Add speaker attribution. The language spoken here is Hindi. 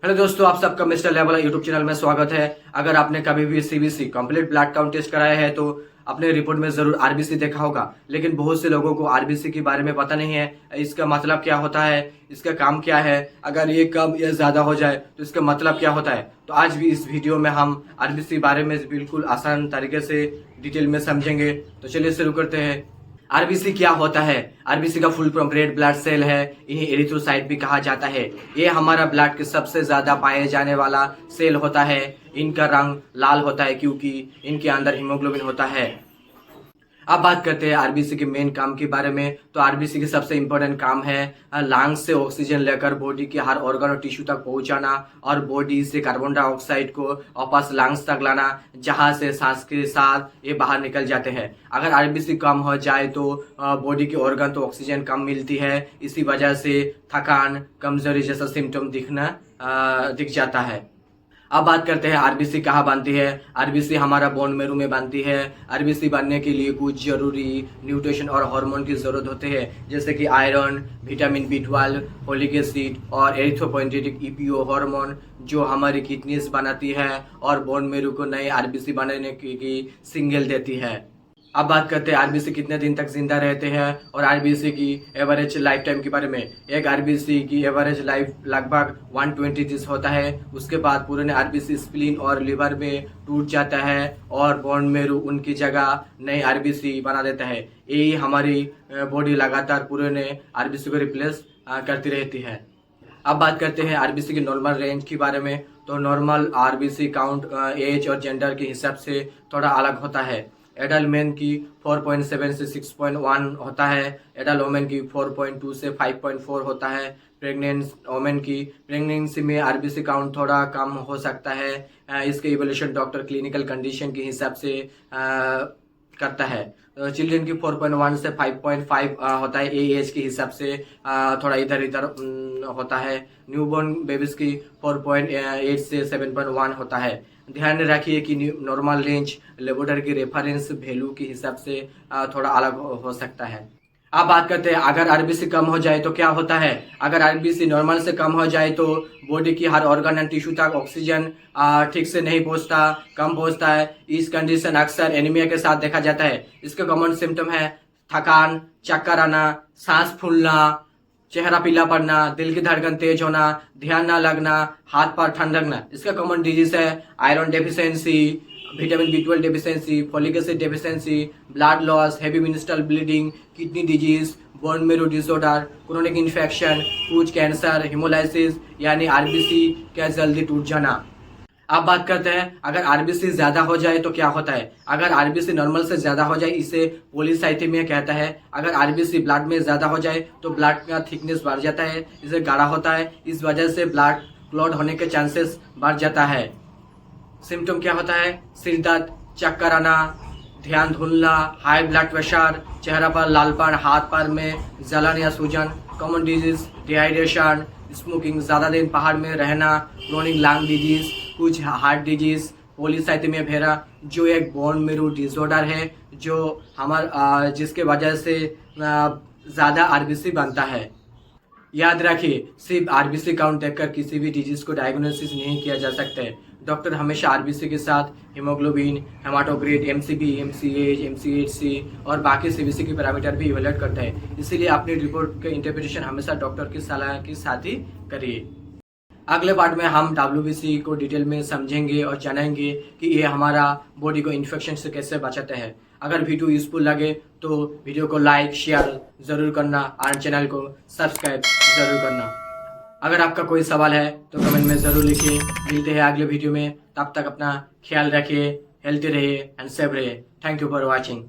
Speaker 1: हेलो दोस्तों, आप सबका मिस्टर लेवल यूट्यूब चैनल में स्वागत है। अगर आपने कभी भी CBC complete blood count test कराया है तो अपने रिपोर्ट में जरूर आरबीसी देखा होगा, लेकिन बहुत से लोगों को आरबीसी के बारे में पता नहीं है। इसका मतलब क्या होता है, इसका काम क्या है, अगर ये कम या ज्यादा हो जाए तो इसका मतलब क्या होता है। तो आज भी इस वीडियो में हम आरबीसी बारे में बिल्कुल आसान तरीके से डिटेल में समझेंगे। तो चलिए शुरू करते हैं। आरबीसी क्या होता है? आरबीसी का full form red blood cell है। इन्हें एरिथ्रोसाइट भी कहा जाता है। ये हमारा ब्लड के सबसे ज्यादा पाए जाने वाला सेल होता है। इनका रंग लाल होता है क्योंकि इनके अंदर हीमोग्लोबिन होता है। अब बात करते हैं आरबीसी के मेन काम के बारे में। तो आरबीसी के सबसे इम्पोर्टेंट काम है लंग्स से ऑक्सीजन लेकर बॉडी के हर ऑर्गन और टिश्यू तक पहुंचाना और बॉडी से कार्बन डाइऑक्साइड को वापस लंग्स तक लाना, जहां से सांस के साथ ये बाहर निकल जाते हैं। अगर आरबीसी कम हो जाए तो बॉडी के ऑर्गन तो ऑक्सीजन कम मिलती है, इसी वजह से थकान, कमजोरी जैसा सिम्टम दिख जाता है। अब बात करते हैं आरबीसी कहाँ बनती है। आरबीसी हमारा बोन मैरो में बनती है। आरबीसी बनने के लिए कुछ जरूरी न्यूट्रिशन और हार्मोन की जरूरत होती है, जैसे कि iron, vitamin B12, folic acid और एरिथ्रोपोइएटिक ईपीओ हार्मोन, जो हमारी किडनीज बनाती है और बोन मैरो को नए आरबीसी बनाने की सिग्नल देती है। अब बात करते हैं आरबीसी कितने दिन तक जिंदा रहते हैं और आरबीसी की एवरेज लाइफ टाइम के बारे में। एक आरबीसी की एवरेज लाइफ लगभग 120 डेज होता है। उसके बाद पुराने आरबीसी स्प्लीन और लिवर में टूट जाता है और बोन मैरो उनकी जगह नई आरबीसी बना देता है। यही हमारी बॉडी लगातार पुराने आरबीसी को रिप्लेस करती रहती है। अब बात करते हैं आरबीसी के नॉर्मल रेंज के बारे में। तो नॉर्मल आरबीसी काउंट एज और जेंडर के हिसाब से थोड़ा अलग होता है। एडल्ट मैन की 4.7 से 6.1 होता है। एडल्ट वोमेन की 4.2 से 5.4 होता है। प्रेग्नेंट वोमेन की प्रेगनेंसी में आरबीसी काउंट थोड़ा कम हो सकता है। इसके इवोल्यूशन डॉक्टर क्लिनिकल कंडीशन के हिसाब से करता है। चिल्ड्रन की 4.1 से 5.5 होता है। एज के हिसाब से थोड़ा इधर इधर होता है। न्यूबॉर्न बेबीज की 4.8 से 7.1 होता है। ध्यान रखिए कि नॉर्मल रेंज लेबोरेटरी की रेफरेंस वैल्यू के हिसाब से थोड़ा अलग हो सकता है। अब बात करते हैं अगर आरबीसी कम हो जाए तो क्या होता है। अगर आरबीसी नॉर्मल से कम हो जाए तो बॉडी की हर ऑर्गन एंड टिश्यू तक ऑक्सीजन ठीक से नहीं पहुंचता, कम पहुंचता है। इस कंडीशन अक्सर एनीमिया के साथ देखा जाता है। इसके कॉमन सिम्टम है थकान, चक्कर आना, सांस फूलना, चेहरा पीला पड़ना, दिल की धड़कन तेज होना, ध्यान ना लगना, हाथ पैर ठंड लगना। इसका कॉमन डिजीज है iron deficiency, vitamin B12 deficiency, folic acid deficiency, blood loss, heavy minstrel bleeding, kidney disease, bone marrow disorder, chronic infection, कुछ कैंसर, हिमोलाइसिस यानी आरबीसी का जल्दी टूट जाना। अब बात करते हैं अगर आरबीसी ज्यादा हो जाए तो क्या होता है। अगर आरबीसी नॉर्मल से ज्यादा हो जाए इसे पॉलीसाइथेमिया कहता है। अगर आरबीसी ब्लड में ज्यादा हो जाए तो ब्लड का थिकनेस बढ़ जाता है, इसे गाढ़ा होता है। इस वजह से ब्लड क्लॉट होने के चांसेस बढ़ जाता है। सिम्टम क्या होता है? सिर दर्द, चक्कर आना, ध्यान धुलना, हाई ब्लड प्रेशर, चेहरा पर लालपन, हाथ पैर में जलन या सूजन। कॉमन डिजीज डिहाइड्रेशन, स्मोकिंग, ज्यादा दिन पहाड़ में रहना, क्रोनिक लंग डिजीज, कुछ हार्ट डिजीज, पॉलीसाइथेमिया वेरा, जो एक बोन मैरो डिसऑर्डर है जो जिसके वजह से ज्यादा आरबीसी बनता है। याद रखिए, सिर्फ आरबीसी काउंट देखकर किसी भी डिजीज को डायग्नोसिस नहीं किया जा सकता है। डॉक्टर हमेशा आरबीसी के साथ haemoglobin, haematocrit, MCB, MCH, MCHC और बाकी सीबीसी के पैरामीटर भी इवैल्यूएट करता है। इसीलिए अपनी रिपोर्ट का इंटरप्रिटेशन हमेशा डॉक्टर की सलाह के साथ ही करिए। अगले पार्ट में हम WBC को डिटेल में समझेंगे और जानेंगे कि ये हमारा बॉडी को इन्फेक्शन से कैसे बचाता है। अगर वीडियो यूजफुल लगे तो वीडियो को लाइक शेयर जरूर करना और चैनल को सब्सक्राइब जरूर करना। अगर आपका कोई सवाल है तो कमेंट में जरूर लिखिए। मिलते हैं अगले वीडियो में, तब तक अपना ख्याल रखिए, हेल्थी रहिए एंड सेफ रहिए। Thank you for watching.